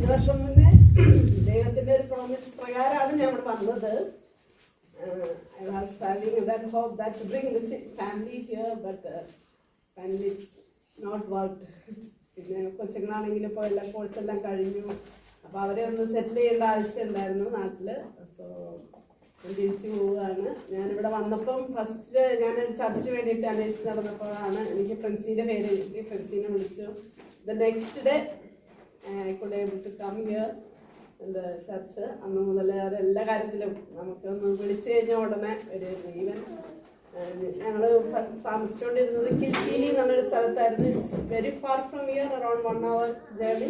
5 വർഷം മുന്നേ ദൈവത്തിൻ്റെ ഒരു പ്രോമിസ് പ്രകാരമാണ് ഞാൻ ഇവിടെ വന്നത്. I was having that hope that to bring the family here, but finally it's not worked. പിന്നെ കൊച്ചുങ്ങളാണെങ്കിലും ഇപ്പോൾ എല്ലാ കോഴ്സ് എല്ലാം കഴിഞ്ഞു. അപ്പോൾ അവരെ ഒന്ന് സെറ്റിൽ ചെയ്യേണ്ട ആവശ്യം ഉണ്ടായിരുന്നു നാട്ടിൽ. സോ തിരിച്ചു പോവുകയാണ്. ഞാനിവിടെ വന്നപ്പം ഫസ്റ്റ് ഞാനൊരു ചർച്ചിന് വേണ്ടിയിട്ട് അന്വേഷിച്ച് നടന്നപ്പോഴാണ് എനിക്ക് ഫ്രണ്ട്സിൻ്റെ പേര് കിട്ടി. ഫ്രണ്ട്സിനെ വിളിച്ചു. The next day I could able to come here in the church. അന്ന് മുതൽ അവരെല്ലാ കാര്യത്തിലും നമുക്കൊന്ന് വിളിച്ചു കഴിഞ്ഞാൽ ഉടനെ ഒരു ഈവൻ ഞങ്ങൾ താമസിച്ചുകൊണ്ടിരുന്നത് കിൽക്കീലി എന്നുള്ളൊരു സ്ഥലത്തായിരുന്നു. It's very far from here, around 1 hour journey.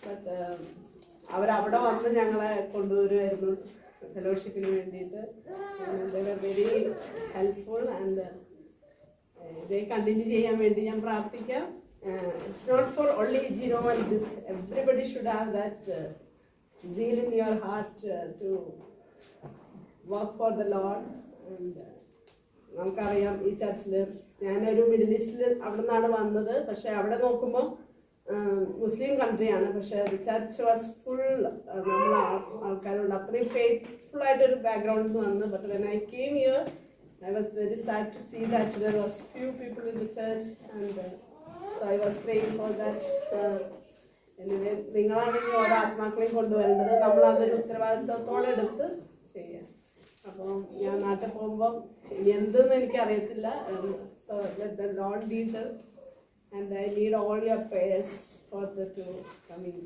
But അവരവിടെ വന്ന് ഞങ്ങളെ കൊണ്ടുവരുമായിരുന്നു ഫെലോഷിപ്പിന് വേണ്ടിയിട്ട്. they were very helpful and they continue ചെയ്യാൻ വേണ്ടി ഞാൻ പ്രാർത്ഥിക്കാം. It's not for only Gino and this. Everybody should have that zeal in your heart to work for the Lord. And നമുക്കറിയാം ഈ ചർച്ചിൽ ഞാനൊരു മിഡിൽ ഈസ്റ്റിൽ അവിടെ നിന്നാണ് വന്നത്. പക്ഷേ അവിടെ നോക്കുമ്പോൾ മുസ്ലിം കൺട്രിയാണ്. പക്ഷേ ചർച്ച് വാസ് ഫുൾ നമ്മൾ ആൾക്കാരുണ്ട്. അത്രയും ഫെയ്ത്ത്ഫുൾ ആയിട്ടൊരു ബാക്ക്ഗ്രൗണ്ടിൽ നിന്ന് വന്ന്. But when I came here I was very sad to see that there was few people in the church, and so I was praying for that. Anyway, നിങ്ങളാണെങ്കിൽ ഓരോ ആത്മാക്കളെയും കൊണ്ടുവരേണ്ടത് നമ്മളതൊരു ഉത്തരവാദിത്വത്തോടെ എടുത്ത് ചെയ്യാം. അപ്പം ഞാൻ നാട്ടിൽ പോകുമ്പം ഇനി എന്തെന്ന് എനിക്കറിയത്തില്ല. So let the Lord lead us, and I need all your prayers for the two coming.